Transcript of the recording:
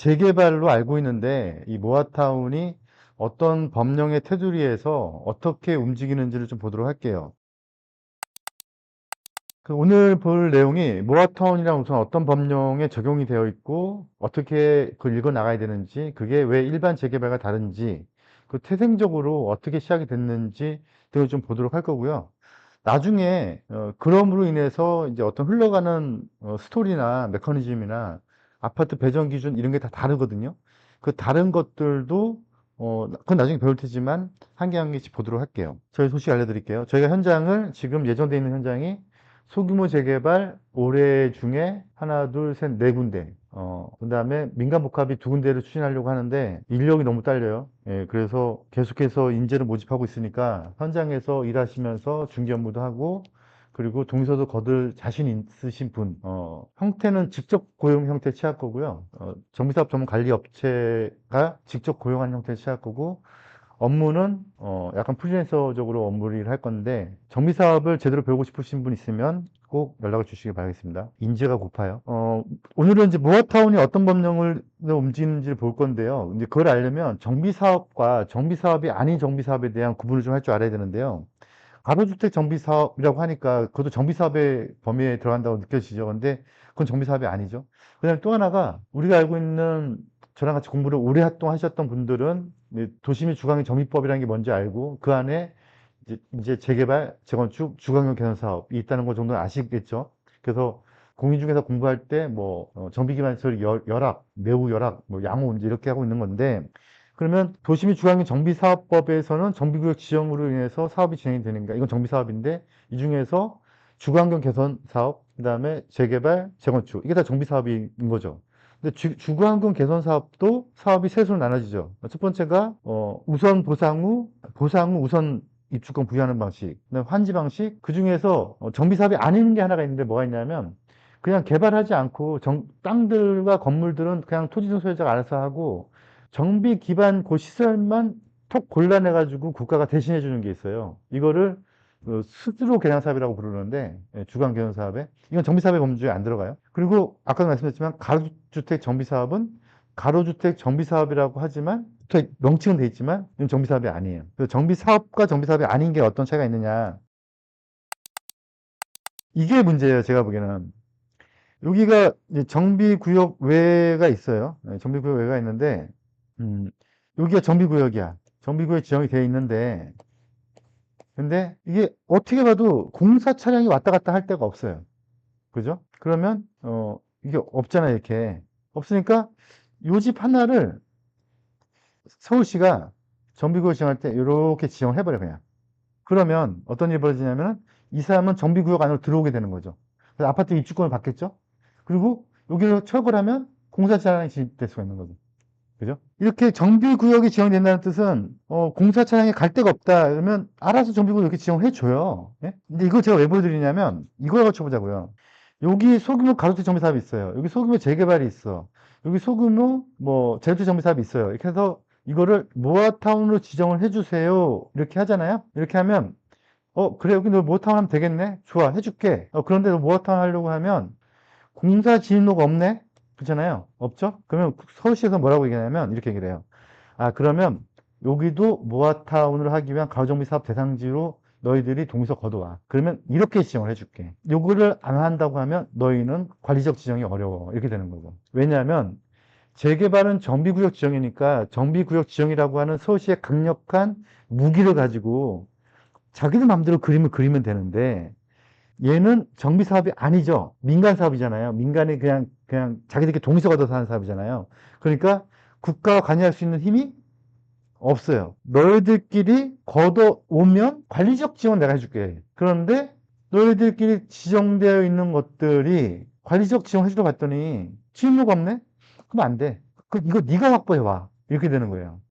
재개발로 알고 있는데 이 모아타운이 어떤 법령의 테두리에서 어떻게 움직이는지를 좀 보도록 할게요. 오늘 볼 내용이 모아타운이랑 우선 어떤 법령에 적용이 되어 있고 어떻게 그걸 읽어 나가야 되는지, 그게 왜 일반 재개발과 다른지, 그 태생적으로 어떻게 시작이 됐는지 등을 좀 보도록 할 거고요. 나중에 그럼으로 인해서 이제 어떤 흘러가는 스토리나 메커니즘이나 아파트 배정 기준 이런 게 다 다르거든요. 그 다른 것들도 그건 나중에 배울 테지만 한 개 한 개씩 보도록 할게요. 저희 소식 알려드릴게요. 저희가 현장을 지금 예정되어 있는 현장이 소규모 재개발 올해 중에 하나, 둘, 셋, 네 군데. 그다음에 민간복합이 두 군데를 추진하려고 하는데 인력이 너무 딸려요. 예, 그래서 계속해서 인재를 모집하고 있으니까 현장에서 일하시면서 중개 업무도 하고 그리고 동의서도 거둘 자신 있으신 분, 형태는 직접 고용 형태 취할 거고요. 정비사업 전문 관리 업체가 직접 고용한 형태 취할 거고 업무는 약간 프리랜서적으로 업무를 할 건데 정비 사업을 제대로 배우고 싶으신 분 있으면 꼭 연락을 주시기 바라겠습니다. 인재가 고파요. 오늘은 이제 모아타운이 어떤 법령을 움직이는지를 볼 건데요. 이제 그걸 알려면 정비 사업과 정비 사업이 아닌 정비 사업에 대한 구분을 좀 할 줄 알아야 되는데요. 가로주택 정비 사업이라고 하니까 그것도 정비 사업의 범위에 들어간다고 느껴지죠. 근데 그건 정비 사업이 아니죠. 그다음에 또 하나가 우리가 알고 있는 저랑 같이 공부를 오래 활동하셨던 분들은 도시민 주거환경 정비법이라는 게 뭔지 알고 그 안에 이제 재개발, 재건축, 주거환경 개선 사업이 있다는 것 정도는 아시겠죠. 그래서 공인 중개사 공부할 때 뭐 정비기반시설 열악, 매우 열악, 뭐 양호 이제 이렇게 하고 있는 건데 그러면 도시민 주거환경 정비사업법에서는 정비구역 지정으로 인해서 사업이 진행이 되는가? 이건 정비사업인데 이 중에서 주거환경 개선 사업, 그다음에 재개발, 재건축 이게 다 정비사업인 거죠. 근데 주거환경 개선 사업도 사업이 셋으로 나눠지죠. 첫 번째가 우선 보상 후 우선 입주권 부여하는 방식, 그다음에 환지 방식. 그 중에서 정비 사업이 아닌 게 하나가 있는데 뭐가 있냐면 그냥 개발하지 않고 땅들과 건물들은 그냥 토지등 소유자가 알아서 하고 정비 기반 그 시설만 톡 골라내가지고 국가가 대신해 주는 게 있어요. 이거를 스스로 개량 사업이라고 부르는데 주간 개선 사업에 이건 정비 사업의 범주에 안 들어가요. 그리고 아까도 말씀드렸지만 가로주택 정비 사업은 가로주택 정비 사업이라고 하지만 명칭은 돼 있지만 이건 정비 사업이 아니에요. 그래서 정비 사업과 정비 사업이 아닌 게 어떤 차이가 있느냐, 이게 문제예요. 제가 보기에는 여기가 이제 정비구역 외가 있어요. 정비구역 외가 있는데 음, 여기가 정비구역이야. 정비구역 지정이 되어 있는데 근데 이게 어떻게 봐도 공사 차량이 왔다 갔다 할 데가 없어요. 그죠? 그러면 이게 없잖아요. 이렇게 없으니까 요 집 하나를 서울시가 정비구역 지정할 때 이렇게 지정을 해버려 그냥. 그러면 어떤 일이 벌어지냐면 이 사람은 정비구역 안으로 들어오게 되는 거죠. 그래서 아파트 입주권을 받겠죠. 그리고 여기를 철거를 하면 공사 차량이 진입될 수가 있는 거죠. 그죠? 이렇게 정비구역이 지정된다는 뜻은 공사 차량이 갈 데가 없다 그러면 알아서 정비구역 이렇게 지정해 줘요. 예? 근데 이거 제가 왜 보여드리냐면 이걸 거쳐보자고요. 여기 소규모 가로수 정비 사업이 있어요. 여기 소규모 재개발이 있어. 여기 소규모 뭐 제조 정비 사업이 있어요. 이렇게 해서 이거를 모아타운으로 지정을 해주세요. 이렇게 하잖아요. 이렇게 하면 그래 여기 너 모아타운 하면 되겠네. 좋아 해줄게. 그런데 너 모아타운 하려고 하면 공사 진입로가 없네? 그렇잖아요. 없죠? 그러면 서울시에서 뭐라고 얘기하냐면 이렇게 얘기를 해요. 아, 그러면 여기도 모아타운을 하기 위한 가로정비 사업 대상지로 너희들이 동의서 거둬와. 그러면 이렇게 지정을 해줄게. 요거를 안 한다고 하면 너희는 관리적 지정이 어려워. 이렇게 되는 거죠. 왜냐하면 재개발은 정비구역 지정이니까 정비구역 지정이라고 하는 서울시의 강력한 무기를 가지고 자기들 마음대로 그림을 그리면 되는데 얘는 정비 사업이 아니죠. 민간 사업이잖아요. 민간이 그냥 자기들끼리 동의서 걷어서 하는 사업이잖아요. 그러니까 국가가 관여할 수 있는 힘이 없어요. 너희들끼리 걷어오면 관리적 지원 내가 해줄게. 그런데 너희들끼리 지정되어 있는 것들이 관리적 지원 해주러 갔더니 지원료가 없네? 그럼 안 돼. 이거 네가 확보해 와. 이렇게 되는 거예요.